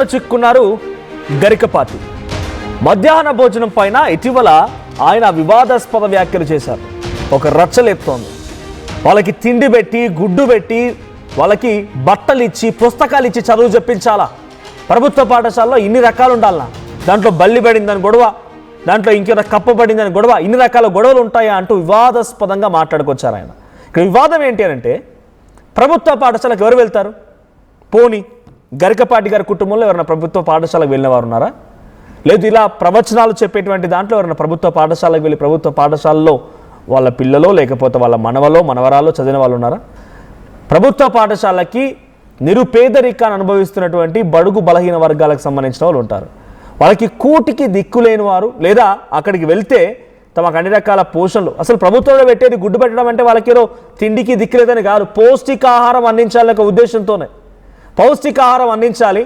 వివాదంలో చిక్కున్నారు గరికపాటి. మధ్యాహ్న భోజనం పైన ఇటీవల ఆయన వివాదాస్పద వ్యాఖ్యలు చేశారు. ఒక రచ్చలేపుతోంది. వాళ్ళకి తిండి పెట్టి, గుడ్డు పెట్టి, వాళ్ళకి బట్టలు ఇచ్చి, పుస్తకాలు ఇచ్చి చదువు చెప్పించాలా? ప్రభుత్వ పాఠశాలలో ఇన్ని రకాలు ఉండాలనా? దాంట్లో బల్లి పడిందని గొడవ, దాంట్లో ఇంకేదో కప్పబడిందని గొడవ, ఇన్ని రకాల గొడవలు ఉంటాయా అంటూ వివాదాస్పదంగా మాట్లాడుకొచ్చారు ఆయన. ఇక్కడ వివాదం ఏంటి అంటే, ప్రభుత్వ పాఠశాలకు ఎవరు వెళ్తారు? పోనీ గరికపాటి గారి కుటుంబంలో ఎవరైనా ప్రభుత్వ పాఠశాలకు వెళ్ళిన వారు ఉన్నారా? లేదు ఇలా ప్రవచనాలు చెప్పేటువంటి దాంట్లో ఎవరైనా ప్రభుత్వ పాఠశాలకు వెళ్ళి ప్రభుత్వ పాఠశాలలో వాళ్ళ పిల్లలో లేకపోతే వాళ్ళ మనవలో మనవరాలో చదివిన వాళ్ళు ఉన్నారా? ప్రభుత్వ పాఠశాలకి నిరుపేదరికాన్ని అనుభవిస్తున్నటువంటి బడుగు బలహీన వర్గాలకు సంబంధించిన వాళ్ళు ఉంటారు. వాళ్ళకి కూటికి దిక్కులేని వారు, లేదా అక్కడికి వెళ్తే తమకు అన్ని రకాల పోషణలు, అసలు ప్రభుత్వంలో పెట్టేది గుడ్డు పెట్టడం అంటే వాళ్ళకేదో తిండికి దిక్కులేదని కాదు, పౌష్టికాహారం అందించాలనే ఉద్దేశంతోనే. పౌష్టికాహారం అందించాలి,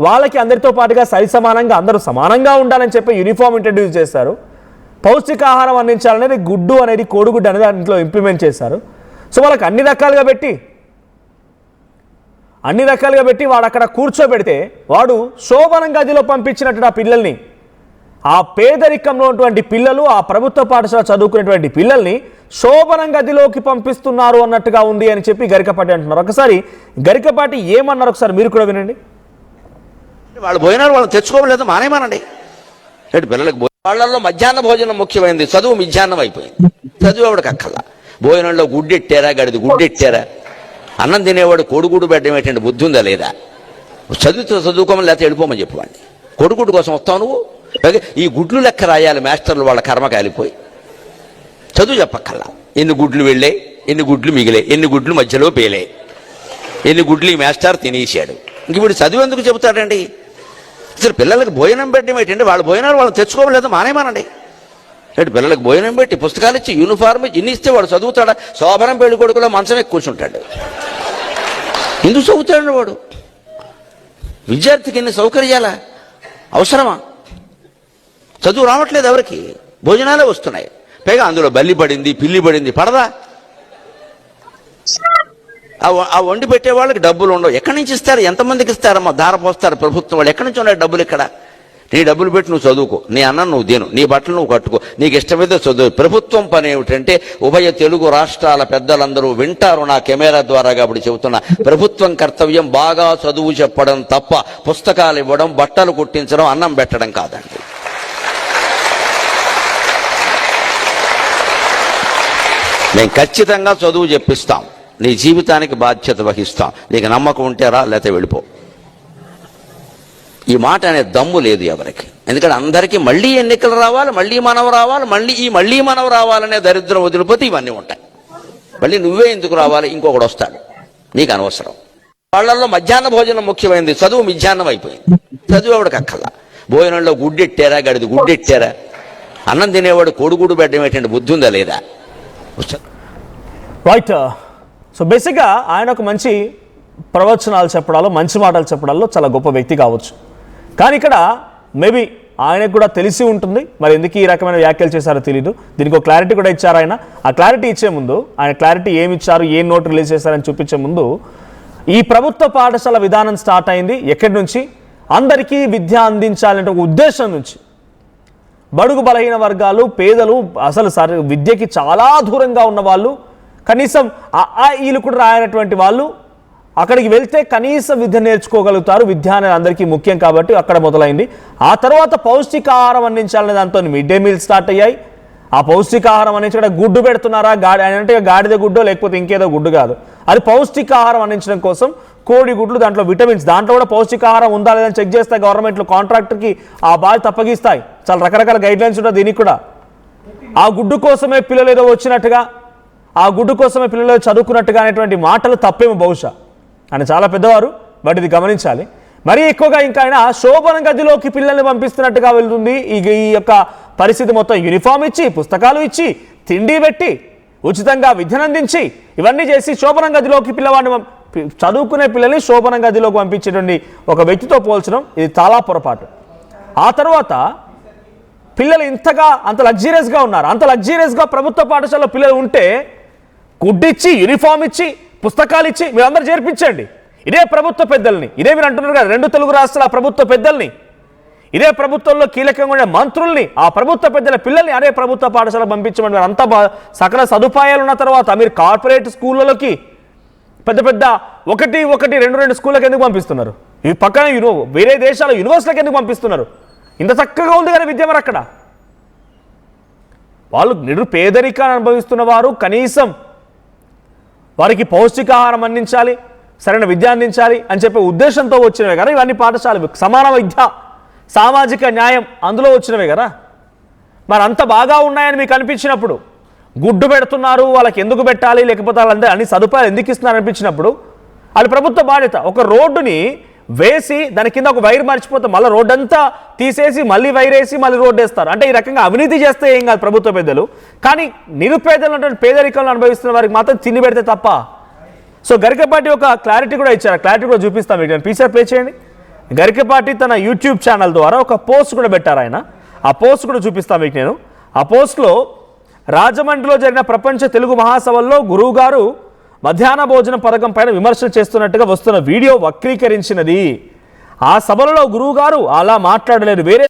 వాళ్ళకి అందరితో పాటుగా సరిసమానంగా అందరూ సమానంగా ఉండాలని చెప్పి యూనిఫామ్ ఇంట్రడ్యూస్ చేశారు. పౌష్టికాహారం అందించాలనేది గుడ్డు అనేది, కోడిగుడ్డు అనేది దాంట్లో ఇంప్లిమెంట్ చేశారు. సో వాళ్ళకి అన్ని రకాలుగా పెట్టి వాడు అక్కడ కూర్చోబెడితే వాడు శోభనం గదిలో పంపించినట్టు ఆ పిల్లల్ని, ఆ పేదరికంలో ఉన్నటువంటి పిల్లలు, ఆ ప్రభుత్వ పాఠశాల చదువుకునేటువంటి పిల్లల్ని శోభనం గదిలోకి పంపిస్తున్నారు అన్నట్టుగా ఉంది అని చెప్పి గరికపాటి అంటున్నారు. ఒకసారి గరికపాటి ఏమన్నారు ఒకసారి మీరు కూడా వినండి. వాళ్ళు భోజనాలు వాళ్ళు తెచ్చుకోలేదు, మానేమానండి. పిల్లలకు వాళ్ళల్లో మధ్యాహ్న భోజనం ముఖ్యమైనది, చదువు మధ్యాహ్నం అయిపోయింది. చదువు ఎవడికి అక్కల్లా. భోజనంలో గుడ్డెట్టారా, గడిది గుడ్డెట్టారా? అన్నం తినేవాడు కోడిగుడ్డు పెట్టడం ఏంటంటే బుద్ధి ఉందా లేదా? చదువుకోమని లేకపోతే వెళ్ళిపోమని చెప్పండి. కోడిగుడ్డు కోసం వస్తావు నువ్వు? ఈ గుడ్లు లెక్క రాయాలి మాస్టర్లు, వాళ్ళ కర్మ కాలిపోయి. చదువు చెప్పక్కల్లా. ఎన్ని గుడ్లు వెళ్ళే, ఎన్ని గుడ్లు మిగిలే, ఎన్ని గుడ్లు మధ్యలో పేలే, ఎన్ని గుడ్లు ఈ మాస్టర్ తినేసాడు. ఇంక వీడు చదువు ఎందుకు చెబుతాడండి? అసలు పిల్లలకు భోజనం పెట్టడం ఏంటంటే వాళ్ళ భోజనాలు వాళ్ళు తెచ్చుకోలేదు, మానేమానండి. పిల్లలకు భోజనం పెట్టి, పుస్తకాలు ఇచ్చి, యూనిఫార్మ్ ఇచ్చి, ఇన్ని ఇస్తే వాడు చదువుతాడా? శోభనం పెళ్లి కొడుకులో మంచం ఎక్కి కూర్చుంటాడు. ఎందుకు చదువుతాడు వాడు? విద్యార్థికి ఎన్ని సౌకర్యాలా అవసరమా? చదువు రావట్లేదు ఎవరికి, భోజనాలే వస్తున్నాయి. పైగా అందులో బల్లి పడింది, పిల్లి పడింది, పడదా? ఆ వండి పెట్టే వాళ్ళకి డబ్బులు ఉండవు. ఎక్కడి నుంచి ఇస్తారు? ఎంతమందికి ఇస్తారమ్మా? ధార పోస్తారు ప్రభుత్వం వాళ్ళు. ఎక్కడి నుంచి ఉన్నాయి డబ్బులు? ఇక్కడ నీ డబ్బులు పెట్టి నువ్వు చదువుకో, నీ అన్నం నువ్వు తిను, నీ బట్టలు నువ్వు కట్టుకో, నీకు ఇష్టమైతే చదువు. ప్రభుత్వం పని ఏమిటంటే, ఉభయ తెలుగు రాష్ట్రాల పెద్దలందరూ వింటారు నా కెమెరా ద్వారా కాబట్టి చెబుతున్నా, ప్రభుత్వం కర్తవ్యం బాగా చదువు చెప్పడం తప్ప పుస్తకాలు ఇవ్వడం, బట్టలు కుట్టించడం, అన్నం పెట్టడం కాదండి. మేము ఖచ్చితంగా చదువు చెప్పిస్తాం, నీ జీవితానికి బాధ్యత వహిస్తాం. నీకు నమ్మకం ఉంటే రా, లేకపోతే వెళ్ళిపో. ఈ మాట అనే దమ్ము లేదు ఎవరికి. ఎందుకంటే అందరికీ మళ్ళీ ఎన్నికలు రావాలి, మళ్ళీ మనవ రావాలి, మళ్ళీ మనవ రావాలనే దరిద్రం వదిలిపోతే ఇవన్నీ ఉంటాయి. మళ్ళీ నువ్వే ఎందుకు రావాలి? ఇంకొకడు వస్తాడు, నీకు అనవసరం. వాళ్ళల్లో మధ్యాహ్న భోజనం ముఖ్యమైనది, చదువు మధ్యాహ్నం అయిపోయింది. చదువు ఎవడికి అక్కల్లా. భోజనంలో గుడ్డెట్టారా, గడిది గుడ్డెట్టారా? అన్నం తినేవాడు కోడిగుడ్డు పెట్టడం ఏంటంటే బుద్ధి ఉందా లేదా? రైట్. సో బేసిక్గా ఆయన ఒక మంచి ప్రవచనాలు చెప్పడాలో, మంచి మాటలు చెప్పడాల్లో చాలా గొప్ప వ్యక్తి కావచ్చు. కానీ ఇక్కడ మేబీ ఆయనకు కూడా తెలిసి ఉంటుంది, మరి ఎందుకు ఈ రకమైన వ్యాఖ్యలు చేశారో తెలియదు. దీనికి ఒక క్లారిటీ కూడా ఇచ్చారు ఆయన. ఆ క్లారిటీ ఇచ్చే ముందు, ఆయన క్లారిటీ ఏమి ఇచ్చారు, ఏం నోట్ రిలీజ్ చేశారని చూపించే ముందు, ఈ ప్రభుత్వ పాఠశాల విధానం స్టార్ట్ అయింది ఎక్కడి నుంచి? అందరికీ విద్య అందించాలంటే ఒక ఉద్దేశం నుంచి. బడుగు బలహీన వర్గాలు, పేదలు, అసలు విద్యకి చాలా దూరంగా ఉన్న వాళ్ళు, కనీసం ఈలు కూడా రాయనటువంటి వాళ్ళు అక్కడికి వెళ్తే కనీస విద్య నేర్చుకోగలుగుతారు. విద్య అనేది అందరికీ ముఖ్యం కాబట్టి అక్కడ మొదలైంది. ఆ తర్వాత పౌష్టికాహారం అందించాలనే దాంతో మిడ్ డే మీల్ స్టార్ట్ అయ్యాయి. ఆ పౌష్టికాహారం అందించడం, గుడ్డు పెడుతున్నారా, అంటే గాడిద గుడ్డో లేకపోతే ఇంకేదో గుడ్డు కాదు, అది పౌష్టికాహారం అందించడం కోసం కోడి గుడ్లు, దాంట్లో విటమిన్స్, దాంట్లో కూడా పౌష్టికాహారం ఉందా లేదని చెక్ చేస్తాయి గవర్నమెంట్లో. కాంట్రాక్టర్కి ఆ బాధ్యత అప్పగిస్తాయి. చాలా రకరకాల గైడ్లైన్స్ ఉంటాయి దీనికి కూడా. ఆ గుడ్డు కోసమే పిల్లలు ఏదో వచ్చినట్టుగా, ఆ గుడ్డు కోసమే పిల్లలు చదువుకున్నట్టుగా అనేటువంటి మాటలు తప్పేమో బహుశా. ఆయన చాలా పెద్దవారు, బట్ ఇది గమనించాలి. మరీ ఎక్కువగా ఇంకా ఆయన శోభన గదిలోకి పిల్లల్ని పంపిస్తున్నట్టుగా వెళ్తుంది ఈ యొక్క పరిస్థితి. మొత్తం యూనిఫామ్ ఇచ్చి, పుస్తకాలు ఇచ్చి, తిండి పెట్టి, ఉచితంగా విద్యనందించి, ఇవన్నీ చేసి శోభన గదిలోకి పిల్లవాడిని, చదువుకునే పిల్లల్ని శోభన గదిలోకి పంపించేటువంటి ఒక వ్యక్తితో పోల్చడం ఇది చాలా పొరపాటు. ఆ తర్వాత పిల్లలు అంత లగ్జరియస్గా ఉన్నారు. అంత లగ్జరియస్గా ప్రభుత్వ పాఠశాలలో పిల్లలు ఉంటే గుడ్డిచ్చి, యూనిఫామ్ ఇచ్చి, పుస్తకాలు ఇచ్చి మీరందరూ చేర్పించండి. ఇదే ప్రభుత్వ పెద్దల్ని, ఇదే మీరు అంటున్నారు కదా 2 తెలుగు రాష్ట్రాల ప్రభుత్వ పెద్దల్ని, ఇదే ప్రభుత్వంలో కీలకంగా ఉండే మంత్రుల్ని, ఆ ప్రభుత్వ పెద్దల పిల్లల్ని అదే ప్రభుత్వ పాఠశాలకు పంపించమని మీరు అంతా సకల సదుపాయాలు ఉన్న తర్వాత మీరు కార్పొరేట్ స్కూళ్ళలోకి పెద్ద పెద్ద 1, 2 స్కూళ్ళకి ఎందుకు పంపిస్తున్నారు? ఈ పక్కన వేరే దేశాల యూనివర్సిటీలకు ఎందుకు పంపిస్తున్నారు? ఇంత చక్కగా ఉంది కదా విద్య మరి అక్కడ. వాళ్ళు పేదరికాన్ని అనుభవిస్తున్న వారు కనీసం వారికి పౌష్టికాహారం అందించాలి, సరైన విద్య అందించాలి అని చెప్పే ఉద్దేశంతో వచ్చినవే కదా ఇవన్నీ పాఠశాలలు. సమాన విద్య, సామాజిక న్యాయం అందులో వచ్చినవే కదా. మరి అంత బాగా ఉన్నాయని మీకు అనిపించినప్పుడు, గుడ్డు పెడుతున్నారు వాళ్ళకి ఎందుకు పెట్టాలి, లేకపోతే వాళ్ళందరూ అన్ని సదుపాయాలు ఎందుకు ఇస్తున్నారు అనిపించినప్పుడు అది ప్రభుత్వ బాధ్యత. ఒక రోడ్డుని వేసి దాని కింద ఒక వైర్ మర్చిపోతే మళ్ళీ రోడ్డు అంతా తీసేసి మళ్ళీ వైర్ వేసి మళ్ళీ రోడ్డు వేస్తారు. అంటే ఈ రకంగా అవినీతి చేస్తే ఏం కాదు ప్రభుత్వ పెద్దలు, కానీ నిరుపేదలు పేదరికంలో అనుభవిస్తున్న వారికి మాత్రం తిండి పెడితే తప్ప. సో గరికపాటి ఒక క్లారిటీ కూడా ఇచ్చారు, క్లారిటీ కూడా చూపిస్తాను మీకు. నేను పీసర్ ప్లే చేయండి. గరికపాటి తన యూట్యూబ్ ఛానల్ ద్వారా ఒక పోస్ట్ కూడా పెట్టారు ఆయన. ఆ పోస్ట్ కూడా చూపిస్తాను మీకు నేను. ఆ పోస్ట్లో రాజమండ్రిలో జరిగిన ప్రపంచ తెలుగు మహాసభల్లో గురువు గారు మధ్యాహ్న భోజనం పథకం పైన విమర్శలు చేస్తున్నట్టుగా వస్తున్న వీడియో వక్రీకరించినది. ఆ సభలలో గురువు గారు అలా మాట్లాడలేదు, వేరే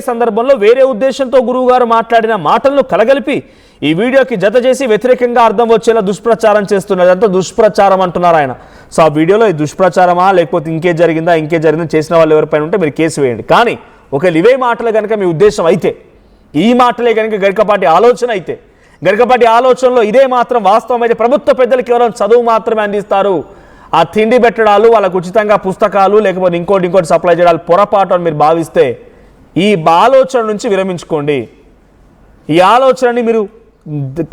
సందర్భంలో వేరే ఉద్దేశంతో గురువు గారు మాట్లాడిన మాటలను కలగలిపి ఈ వీడియోకి జత చేసి వ్యతిరేకంగా అర్థం వచ్చేలా దుష్ప్రచారం చేస్తున్నది. అంతా దుష్ప్రచారం అంటున్నారు ఆయన. సో ఆ వీడియోలో ఈ దుష్ప్రచారమా లేకపోతే ఇంకే జరిగిందా చేసిన వాళ్ళు ఎవరిపైన ఉంటే మీరు కేసు వేయండి. కానీ ఒకవేళ ఇవే మాటలు కనుక మీ ఉద్దేశం అయితే, ఈ మాటలే కనుక గరికపాటి ఆలోచన అయితే, గరికపాటి ఆలోచనలో ఇదే మాత్రం వాస్తవం అయితే, ప్రభుత్వ పెద్దలు కేవలం చదువు మాత్రమే అందిస్తారు, ఆ తిండి పెట్టడాలు, వాళ్ళకు ఉచితంగా పుస్తకాలు లేకపోతే ఇంకోటి సప్లై చేయడాలు పొరపాటు అని మీరు భావిస్తే ఈ ఆలోచన నుంచి విరమించుకోండి. ఈ ఆలోచనని మీరు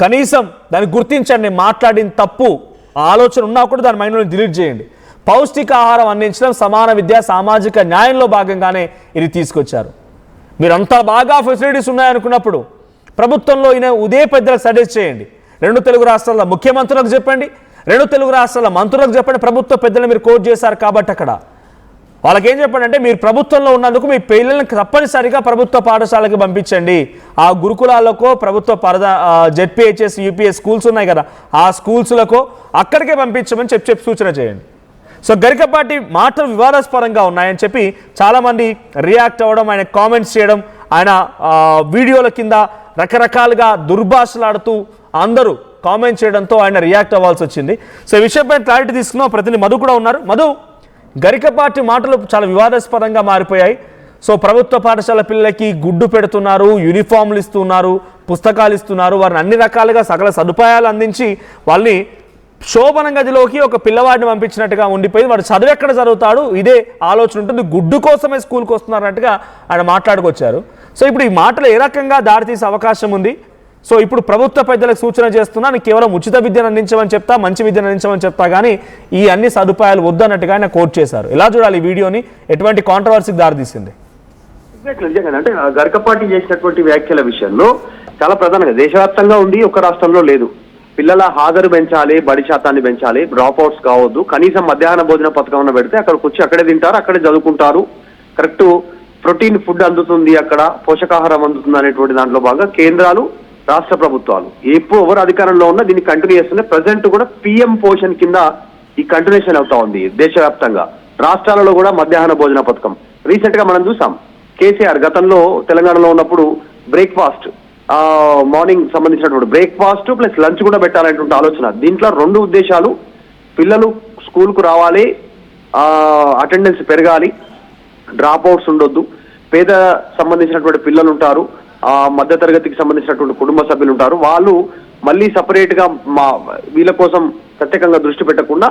కనీసం దాన్ని గుర్తించండి. మాట్లాడిన తప్పు ఆలోచన ఉన్నా కూడా దాని మైండ్లో డిలీట్ చేయండి. పౌష్టికాహారం అందించడం, సమాన విద్య, సామాజిక న్యాయంలో భాగంగానే ఇది తీసుకొచ్చారు. మీరు అంత బాగా ఫెసిలిటీస్ ఉన్నాయనుకున్నప్పుడు ప్రభుత్వంలో ఉదయ పెద్దలకు సజెస్ట్ చేయండి. 2 తెలుగు రాష్ట్రాల ముఖ్యమంత్రులకు చెప్పండి, 2 తెలుగు రాష్ట్రాల మంత్రులకు చెప్పండి. ప్రభుత్వ పెద్దలు మీరు కోట్ చేశారు కాబట్టి అక్కడ వాళ్ళకేం చెప్పండి అంటే, మీరు ప్రభుత్వంలో ఉన్నందుకు మీ పిల్లల్ని తప్పనిసరిగా ప్రభుత్వ పాఠశాలకి పంపించండి. ఆ గురుకులాలకో ప్రభుత్వ జెడ్పీహెచ్ఎస్ యూపీఎస్ స్కూల్స్ ఉన్నాయి కదా, ఆ స్కూల్స్లకో అక్కడికే పంపించమని చెప్పి సూచన చేయండి. సో గరికపాటి మాటలు వివాదాస్పదంగా ఉన్నాయని చెప్పి చాలామంది రియాక్ట్ అవ్వడం, ఆయన కామెంట్స్ చేయడం, ఆయన వీడియోల కింద రకరకాలుగా దుర్భాషలాడుతూ అందరూ కామెంట్ చేయడంతో ఆయన రియాక్ట్ అవ్వాల్సి వచ్చింది. సో ఈ విషయంపై క్లారిటీ తీసుకున్న ప్రతినిధి మధు కూడా ఉన్నారు. మధు, గరికపాటి మాటలు చాలా వివాదాస్పదంగా మారిపోయాయి. సో ప్రభుత్వ పాఠశాల పిల్లలకి గుడ్డు పెడుతున్నారు, యూనిఫామ్లు ఇస్తున్నారు, పుస్తకాలు ఇస్తున్నారు, వారిని అన్ని రకాలుగా సకల సదుపాయాలు అందించి వాళ్ళని శోభన గదిలోకి ఒక పిల్లవాడిని పంపించినట్టుగా ఉండిపోయింది. వాడు చదువు ఎక్కడ చదువుతాడు, ఇదే ఆలోచన ఉంటుంది. గుడ్డు కోసమే స్కూల్కి వస్తున్నారన్నట్టుగా ఆయన మాట్లాడుకొచ్చారు. సో ఇప్పుడు ఈ మాటలు ఏ రకంగా దారితీసే అవకాశం ఉంది? సో ఇప్పుడు ప్రభుత్వ పెద్దలకు సూచన చేస్తున్నా, నేను కేవలం ఉచిత విద్యను అందించమని చెప్తా, మంచి విద్యను అందించమని చెప్తా, కానీ ఈ అన్ని సదుపాయాలు వద్దన్నట్టుగా ఆయన కోట్ చేశారు. ఎలా చూడాలి ఈ వీడియోని? ఎటువంటి కాంట్రవర్సీకి దారితీసింది? నిజంగా అంటే గరికపాటి చేసినటువంటి వ్యాఖ్యల విషయంలో చాలా ప్రధానంగా దేశవ్యాప్తంగా ఉంది, ఒక రాష్ట్రంలో లేదు. పిల్లల హాజరు పెంచాలి, బడి శాతాన్ని పెంచాలి, డ్రాప్ అవుట్స్ కావద్దు, కనీసం మధ్యాహ్న భోజన పథకం పెడితే అక్కడికి వచ్చి అక్కడే తింటారు, అక్కడే చదువుకుంటారు, కరెక్ట్ ప్రోటీన్ ఫుడ్ అందుతుంది, అక్కడ పోషకాహారం అందుతుంది అనేటువంటి దాంట్లో భాగంగా కేంద్రాలు, రాష్ట్ర ప్రభుత్వాలు ఎవరు అధికారంలో ఉన్నా దీన్ని కంటిన్యూ చేస్తుంది. ప్రజెంట్ కూడా పిఎం పోషణ్ కింద ఈ కంటిన్యూషన్ అవుతా ఉంది దేశవ్యాప్తంగా. రాష్ట్రాలలో కూడా మధ్యాహ్న భోజన పథకం రీసెంట్ గా మనం చూసాం. కేసీఆర్ గతంలో తెలంగాణలో ఉన్నప్పుడు బ్రేక్ఫాస్ట్, మార్నింగ్ సంబంధించినటువంటి బ్రేక్ఫాస్ట్ ప్లస్ లంచ్ కూడా పెట్టాలనేటువంటి ఆలోచన. దీంట్లో 2 ఉద్దేశాలు: పిల్లలు స్కూల్ కు రావాలి, అటెండెన్స్ పెరగాలి, డ్రాప్ అవుట్స్ ఉండొద్దు, పేద సంబంధించినటువంటి పిల్లలు ఉంటారు, మధ్య తరగతికి సంబంధించినటువంటి కుటుంబ సభ్యులు ఉంటారు, వాళ్ళు మళ్ళీ సపరేట్ గా వీళ్ళ కోసం ప్రత్యేకంగా దృష్టి పెట్టకుండా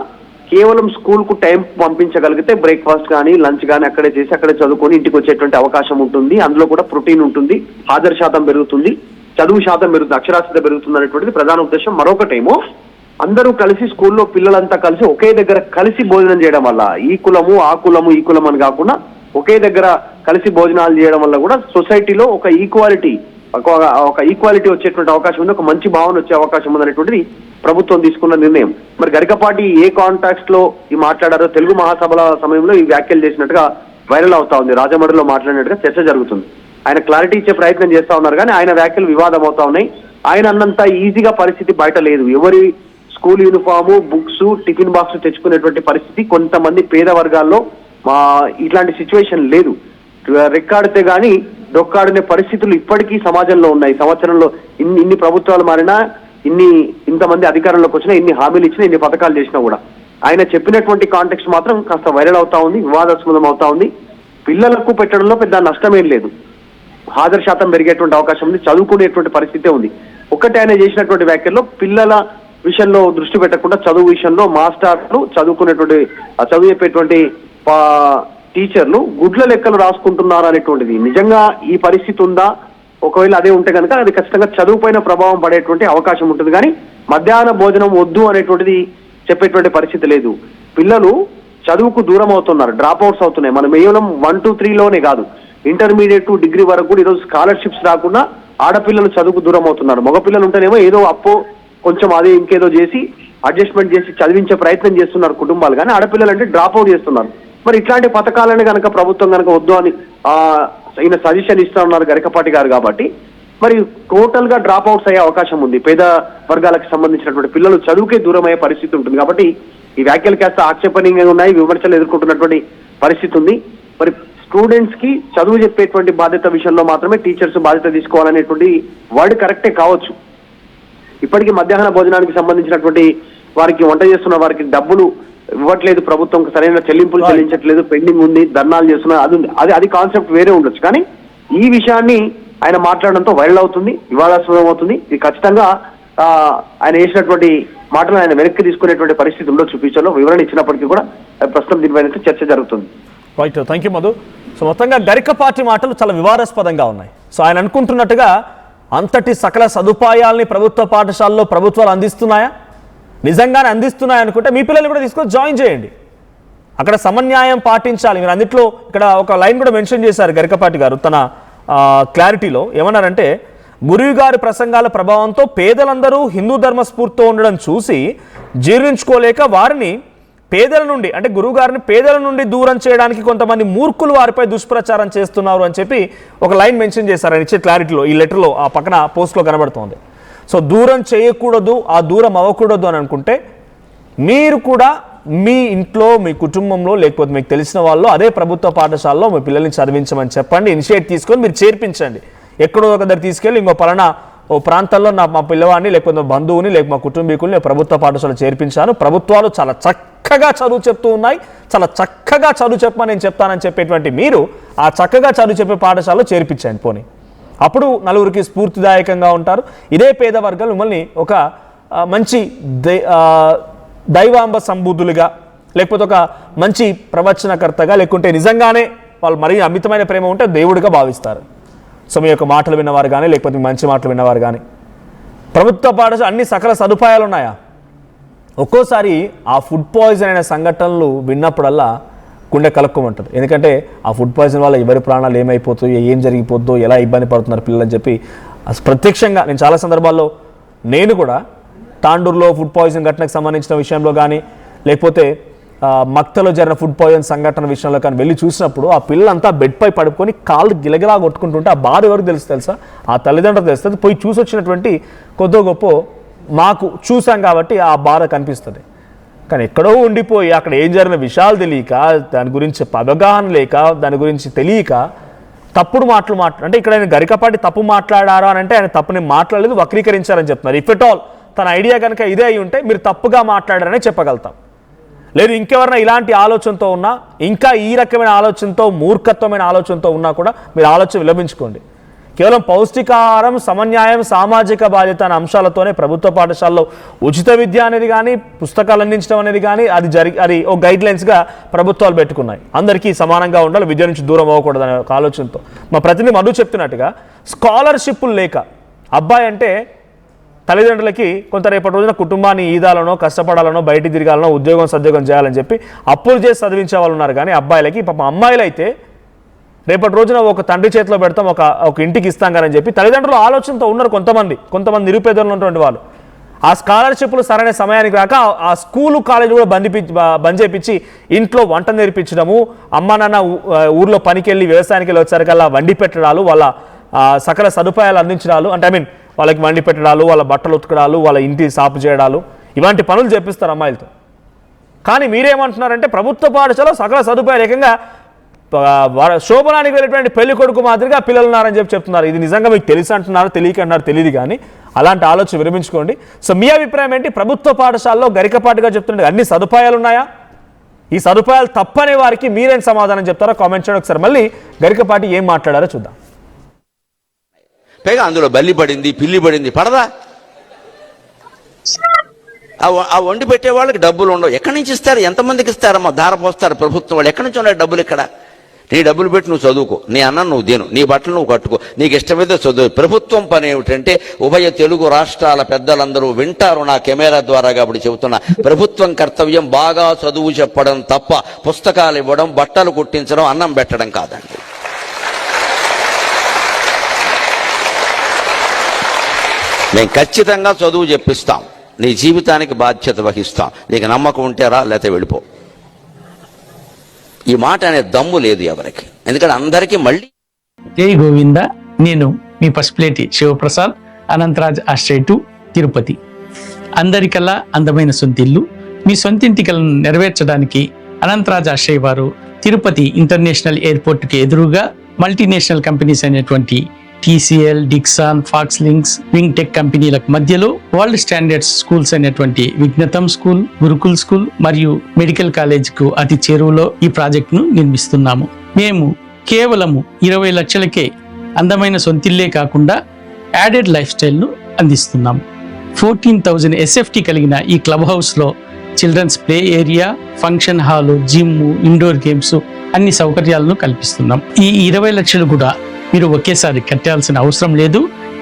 కేవలం స్కూల్ కు టైం పంపించగలిగితే బ్రేక్ఫాస్ట్ కానీ లంచ్ కానీ అక్కడే చేసి అక్కడే చదువుకొని ఇంటికి వచ్చేటువంటి అవకాశం ఉంటుంది. అందులో కూడా ప్రోటీన్ ఉంటుంది, హాజరు శాతం పెరుగుతుంది, చదువు శాతం పెరుగుతుంది, అక్షరాస్యత పెరుగుతుంది అనేటువంటిది ప్రధాన ఉద్దేశం. మరొకటేమో అందరూ కలిసి స్కూల్లో పిల్లలంతా కలిసి ఒకే దగ్గర కలిసి భోజనం చేయడం వల్ల, ఈ కులము ఆ కులము ఈ కులం అని కాకుండా ఒకే దగ్గర కలిసి భోజనాలు చేయడం వల్ల కూడా సొసైటీలో ఒక ఈక్వాలిటీ వచ్చేటువంటి అవకాశం ఉంది, ఒక మంచి భావన వచ్చే అవకాశం ఉంది అనేటువంటిది ప్రభుత్వం తీసుకున్న నిర్ణయం. మరి గరికపాటి ఏ కాంటాక్స్ట్ లో ఈ మాట్లాడారో తెలుగు మహాసభల సమయంలో ఈ వ్యాఖ్యలు చేసినట్టుగా వైరల్ అవుతా ఉంది. రాజమండ్రిలో మాట్లాడినట్టుగా చర్చ జరుగుతుంది. ఆయన క్లారిటీ ఇచ్చే ప్రయత్నం చేస్తా ఉన్నారు, కానీ ఆయన వ్యాఖ్యలు వివాదం అవుతా ఉన్నాయి. ఆయన అన్నంత ఈజీగా పరిస్థితి బయట లేదు. ఎవరి school uniform, books, tiffin box తెచ్చుకునేటువంటి పరిస్థితి కొంతమంది పేద వర్గాల్లో ఇట్లాంటి సిచ్యువేషన్ లేదు. రెక్కాడితే గానీ డొక్కాడినే పరిస్థితులు ఇప్పటికీ సమాజంలో ఉన్నాయి. సంవత్సరంలో ఇన్ని ప్రభుత్వాలు మారినా, ఇంతమంది అధికారంలోకి వచ్చినా, ఇన్ని హామీలు ఇచ్చినా, ఇన్ని పథకాలు చేసినా కూడా ఆయన చెప్పినటువంటి కాంటెక్స్ట్ మాత్రం కాస్త వైరల్ అవుతా ఉంది, వివాదాస్పదం అవుతా ఉంది. పిల్లలకు పెట్టడంలో పెద్ద నష్టమేం లేదు, హాజరు శాతం పెరిగేటువంటి అవకాశం ఉంది, చదువుకునేటువంటి పరిస్థితే ఉంది. ఒకటి ఆయన చేసినటువంటి వ్యాఖ్యల్లో పిల్లల విషయంలో దృష్టి పెట్టకుండా చదువు విషయంలో మాస్టర్లు, చదువు చెప్పేటువంటి టీచర్లు గుడ్ల లెక్కలు రాసుకుంటున్నారు అనేటువంటిది నిజంగా ఈ పరిస్థితి ఉందా? ఒకవేళ అదే ఉంటే కనుక అది ఖచ్చితంగా చదువు పైన ప్రభావం పడేటువంటి అవకాశం ఉంటుంది. కానీ మధ్యాహ్న భోజనం వద్దు అనేటువంటిది చెప్పేటువంటి పరిస్థితి లేదు. పిల్లలు చదువుకు దూరం అవుతున్నారు, డ్రాప్ అవుట్స్ అవుతున్నాయి. మనం కేవలం 1 to 3లోనే కాదు, ఇంటర్మీడియట్ టు డిగ్రీ వరకు కూడా ఈరోజు స్కాలర్షిప్స్ రాకుండా ఆడపిల్లలు చదువుకు దూరం అవుతున్నారు. మగపిల్లలు ఉంటేనేమో ఏదో అప్పో కొంచెం అదే ఇంకేదో చేసి అడ్జస్ట్మెంట్ చేసి చదివించే ప్రయత్నం చేస్తున్నారు కుటుంబాలు, కానీ ఆడపిల్లలు అంటే డ్రాప్ అవుట్ చేస్తున్నారు. మరి ఇట్లాంటి పథకాలను కనుక ప్రభుత్వం కనుక వద్దు అని ఈయన సజెషన్ ఇస్తా ఉన్నారు గరికపాటి గారు. కాబట్టి మరి టోటల్ గా డ్రాప్ అవుట్స్ అయ్యే అవకాశం ఉంది. పేద వర్గాలకు సంబంధించినటువంటి పిల్లలు చదువుకే దూరం అయ్యే పరిస్థితి ఉంటుంది. కాబట్టి ఈ వ్యాఖ్యలు కాస్త ఆక్షేపణీయంగా ఉన్నాయి, విమర్శలు ఎదుర్కొంటున్నటువంటి పరిస్థితి ఉంది. మరి స్టూడెంట్స్ కి చదువు చెప్పేటువంటి బాధ్యత విషయంలో మాత్రమే టీచర్స్ బాధ్యత తీసుకోవాలనేటువంటి వర్డ్ కరెక్టే కావచ్చు. ఇప్పటికీ మధ్యాహ్న భోజనానికి సంబంధించినటువంటి వారికి వంట చేస్తున్న వారికి డబ్బులు ఇవ్వట్లేదు, ప్రభుత్వం సరైన చెల్లింపులు చెల్లించట్లేదు, పెండింగ్ ఉంది, ధర్నాలు చేస్తున్నారు, అది కాన్సెప్ట్ వేరే ఉండొచ్చు. కానీ ఈ విషయాన్ని ఆయన మాట్లాడడంతో వైరల్ అవుతుంది, వివాదాస్పదం అవుతుంది. ఇది ఖచ్చితంగా ఆయన వేసినటువంటి మాటలు ఆయన వెనక్కి తీసుకునేటువంటి పరిస్థితి ఉండొచ్చు ఫ్యూచర్ లో. వివరణ ఇచ్చినప్పటికీ కూడా ప్రస్తుతం దీనిపైన చర్చ జరుగుతుంది. Right, thank you Madhu. So మొత్తంగా గరికపాటి మాటలు చాలా వివాదాస్పదంగా ఉన్నాయి. సో ఆయన అనుకుంటున్నట్టుగా అంతటి సకల సదుపాయాల్ని ప్రభుత్వ పాఠశాలలో ప్రభుత్వాలు అందిస్తున్నాయా? నిజంగానే అందిస్తున్నాయి అనుకుంటే మీ పిల్లల్ని కూడా తీసుకొని జాయిన్ చేయండి. అక్కడ సమన్యాయం పాటించాలి. మీరు అన్నిట్లో ఇక్కడ ఒక లైన్ కూడా మెన్షన్ చేశారు గరికపాటి గారు తన క్లారిటీలో. ఏమన్నారంటే, గురువు గారి ప్రసంగాల ప్రభావంతో పేదలందరూ హిందూ ధర్మ స్ఫూర్తితో ఉండడం చూసి జీర్ణించుకోలేక వారిని పేదల నుండి, అంటే గురువు గారిని పేదల నుండి దూరం చేయడానికి కొంతమంది మూర్ఖులు వారిపై దుష్ప్రచారం చేస్తున్నారు అని చెప్పి ఒక లైన్ మెన్షన్ చేశారు ఆయన ఇచ్చే క్లారిటీలో. ఈ లెటర్లో ఆ పక్కన పోస్ట్లో కనబడుతోంది. సో దూరం చేయకూడదు, ఆ దూరం అవ్వకూడదు అని అనుకుంటే మీరు కూడా మీ ఇంట్లో, మీ కుటుంబంలో, లేకపోతే మీకు తెలిసిన వాళ్ళు అదే ప్రభుత్వ పాఠశాలలో మీ పిల్లల్ని చదివించమని చెప్పండి. ఇనిషియేట్ తీసుకొని మీరు చేర్పించండి. ఎక్కడో ఒక దగ్గర తీసుకెళ్ళి ఇంకో పలానా ఓ ప్రాంతాల్లో మా పిల్లవాడిని, లేకపోతే మా బంధువుని, లేకపోతే మా కుటుంబీకుల్ని ప్రభుత్వ పాఠశాల చేర్పించాను. ప్రభుత్వాలు చాలా చక్కగా చదువు చెప్తూ ఉన్నాయి, చాలా చక్కగా చదువు చెప్పమని నేను చెప్తానని చెప్పేటువంటి మీరు ఆ చక్కగా చదువు చెప్పే పాఠశాలలో చేర్పించండి పోనీ. అప్పుడు నలుగురికి స్ఫూర్తిదాయకంగా ఉంటారు. ఇదే పేద వర్గాలు మిమ్మల్ని ఒక మంచి దైవాంబ సంబుద్ధులుగా, లేకపోతే ఒక మంచి ప్రవచనకర్తగా, లేకుంటే నిజంగానే వాళ్ళు మరీ అమితమైన ప్రేమ ఉంటే దేవుడిగా భావిస్తారు. సో మీ యొక్క మాటలు విన్నవారు కానీ, లేకపోతే మీ మంచి మాటలు విన్నవారు కానీ. ప్రభుత్వ పాఠశాల అన్ని సకల సదుపాయాలు ఉన్నాయా? ఒక్కోసారి ఆ ఫుడ్ పాయిజన్ అయిన సంఘటనలు విన్నప్పుడల్లా గుండె కలుక్కోమంటుంది. ఎందుకంటే ఆ ఫుడ్ పాయిజన్ వల్ల ఎవరి ప్రాణాలు ఏమైపోతాయో, ఏం జరిగిపోద్దో, ఎలా ఇబ్బంది పడుతున్నారు పిల్లలు అని చెప్పి ప్రత్యక్షంగా నేను చాలా సందర్భాల్లో నేను కూడా తాండూరులో ఫుడ్ పాయిజన్ ఘటనకు సంబంధించిన విషయంలో కానీ, లేకపోతే మక్తలో జరిగిన ఫుడ్ పాయిజన్ సంఘటన విషయంలో కానీ వెళ్ళి చూసినప్పుడు ఆ పిల్లలంతా బెడ్పై పడుకొని కాళ్ళు గిలగిలా కొట్టుకుంటుంటే ఆ బాధ ఎవరికి తెలుసా? ఆ తల్లిదండ్రులకు తెలుస్తుంది. పోయి చూసి వచ్చినటువంటి కొద్దో గొప్ప మాకు చూసాం కాబట్టి ఆ బాధ కనిపిస్తుంది. కానీ ఎక్కడో ఉండిపోయి అక్కడ ఏం జరిగిన విషయాలు తెలియక, దాని గురించి అవగాహన లేక, దాని గురించి తెలియక తప్పుడు మాటలు అంటే ఇక్కడ ఆయన గరికపాటి తప్పు మాట్లాడారు అని అంటే ఆయన తప్పుని మాట్లాడలేదు, వక్రీకరించారని చెప్తున్నారు. ఇఫ్ ఎట్ ఆల్ తన ఐడియా కనుక ఇదే అయి ఉంటే మీరు తప్పుగా మాట్లాడారనే చెప్పగలుగుతాం. లేదు ఇంకెవరైనా ఇలాంటి ఆలోచనతో ఉన్నా, ఇంకా ఈ రకమైన ఆలోచనతో, మూర్ఖత్వమైన ఆలోచనతో ఉన్నా కూడా మీరు ఆలోచన విలపించుకోండి. కేవలం పౌష్టికాహారం, సమన్యాయం, సామాజిక బాధ్యత అనే అంశాలతోనే ప్రభుత్వ పాఠశాలలో ఉచిత విద్య అనేది కానీ, పుస్తకాలు అందించడం అనేది కానీ అది ఒక గైడ్ లైన్స్గా ప్రభుత్వాలు పెట్టుకున్నాయి. అందరికీ సమానంగా ఉండాలి, విద్య నుంచి దూరం అవ్వకూడదు అనే ఒక ఆలోచనతో. మా ప్రతినిధి మధు చెప్తున్నట్టుగా స్కాలర్షిప్లు లేక అబ్బాయి అంటే తల్లిదండ్రులకి కొంత రేపటి రోజున కుటుంబాన్ని ఈదాలనో, కష్టపడాలనో, బయటికి తిరగాలనో, ఉద్యోగం సద్యోగం చేయాలని చెప్పి అప్పులు చేసి చదివించే వాళ్ళు ఉన్నారు. కానీ అబ్బాయిలకి పాపం అమ్మాయిలు అయితే రేపటి రోజున ఒక తండ్రి చేతిలో పెడతాం, ఒక ఇంటికి ఇస్తాం కానీ అని చెప్పి తల్లిదండ్రులు ఆలోచనతో ఉన్నారు కొంతమంది నిరుపేదలు ఉన్నటువంటి వాళ్ళు. ఆ స్కాలర్షిప్లు సరైన సమయానికి రాక ఆ స్కూలు కాలేజీ కూడా బంద్ చేయించి ఇంట్లో వంట నేర్పించడము, అమ్మ నాన్న ఊర్లో పనికి వెళ్ళి వ్యవసాయానికి వెళ్ళి వచ్చారికల్లా వండి పెట్టడాలు, వాళ్ళ సకల సదుపాయాలు అందించడాలు, అంటే వాళ్ళకి వండి పెట్టడాలు, వాళ్ళ బట్టలు ఉతకడాలు, వాళ్ళ ఇంటి సాపు చేయడాలు, ఇలాంటి పనులు చేపిస్తారు అమ్మాయిలతో. కానీ మీరేమంటున్నారంటే ప్రభుత్వ పాఠశాల సకల సదుపాయాలు ఏకంగా శోభనానికి వెళ్ళేటువంటి పెళ్లి కొడుకు మాదిరిగా పిల్లలు ఉన్నారని చెప్తున్నారు. ఇది నిజంగా మీకు తెలిసి అంటున్నారు, తెలియక అంటున్నారు తెలియదు, కానీ అలాంటి ఆలోచన విరమించుకోండి. సో మీ అభిప్రాయం ఏంటి? ప్రభుత్వ పాఠశాలలో గరికపాటిగా చెప్తుండే అన్ని సదుపాయాలు ఉన్నాయా? ఈ సదుపాయాలు తప్పనే వారికి మీరేం సమాధానం చెప్తారో కామెంట్ చేయండి. ఒకసారి మళ్ళీ గరికపాటి ఏం మాట్లాడారో చూద్దాం. పైగా అందులో బల్లి పడింది, పిల్లి పడింది, పడదా? ఆ వండి పెట్టే వాళ్ళకి డబ్బులు ఉండవు. ఎక్కడి నుంచి ఇస్తారు? ఎంతమందికి ఇస్తారమ్మా? ధార పోస్తారు ప్రభుత్వం వాళ్ళు. ఎక్కడి నుంచి ఉన్నాయి డబ్బులు? ఇక్కడ నీ డబ్బులు పెట్టి నువ్వు చదువుకో, నీ అన్నం నువ్వు తిను, నీ బట్టలు నువ్వు కట్టుకో, నీకు ఇష్టమైతే చదువు. ప్రభుత్వం పని ఏమిటంటే, ఉభయ తెలుగు రాష్ట్రాల పెద్దలందరూ వింటారు నా కెమెరా ద్వారా కాబట్టి చెబుతున్నా, ప్రభుత్వం కర్తవ్యం బాగా చదువు చెప్పడం తప్ప పుస్తకాలు ఇవ్వడం, బట్టలు కుట్టించడం, అన్నం పెట్టడం కాదండి. మేము ఖచ్చితంగా చదువు చెప్పిస్తాం, నీ జీవితానికి బాధ్యత వహిస్తాం. నీకు నమ్మకం ఉంటే రా, లేకపోతే వెళ్ళిపో. ఈ మాట అనే దమ్ము లేదు ఎవరికి, ఎందుకంటే అందరికీ మళ్ళీ. జై గోవింద. నేను మీ పసుపులేటి శివప్రసాద్, అనంతరాజ్ ఆశ్రయ 2, తిరుపతి. అందరికల్లా అందమైన సొంతిల్లు, మీ సొంతింటి కలను నెరవేర్చడానికి అనంతరాజ్ ఆశ్రయ వారు తిరుపతి ఇంటర్నేషనల్ ఎయిర్పోర్ట్కి ఎదురుగా మల్టీనేషనల్ కంపెనీస్ అయినటువంటి TCL, Dixon, Fox Links, Wingtech కంపెనీలకు మధ్యలో వరల్డ్ స్టాండర్డ్స్ స్కూల్స్ అయినటువంటి విఘ్నతం స్కూల్, గురుకుల్ స్కూల్ మరియు మెడికల్ కాలేజ్ కు అతి చేరువలో ఈ ప్రాజెక్ట్ ను నిర్మిస్తున్నాము. మేము కేవలము 20 లక్షలకే అందమైన సొంతిల్లే కాకుండా యాడెడ్ లైఫ్ స్టైల్ ను అందిస్తున్నాము. 14,000 SFT కలిగిన ఈ క్లబ్ హౌస్ లో children's play area, function hall, gym, indoor games అన్ని సౌకర్యాలను కల్పిస్తున్నాం. ఈ 20 లక్షలు కూడా మీరు ఒకేసారి కట్టాల్సిన అవసరం లేదు.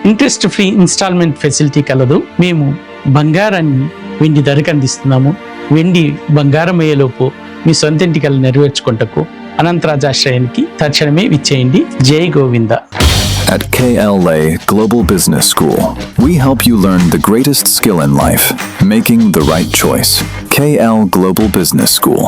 ఇంట్రెస్ట్ ఫ్రీ ఇన్స్టాల్మెంట్ ఫెసిలిటీ కలదు. మేము బంగారాన్ని వెండి ధరకు అందిస్తున్నాము. వెండి బంగారం అయ్యేలోపు మీ సొంత ఇంటికలు నెరవేర్చుకుంటకు అనంతరాజ్ ఆశ్రయానికి తక్షణమే విచ్చేయండి. జై Govinda. At KLA Global Business School, we help you learn the greatest skill in life, making the right choice. KL Global Business School.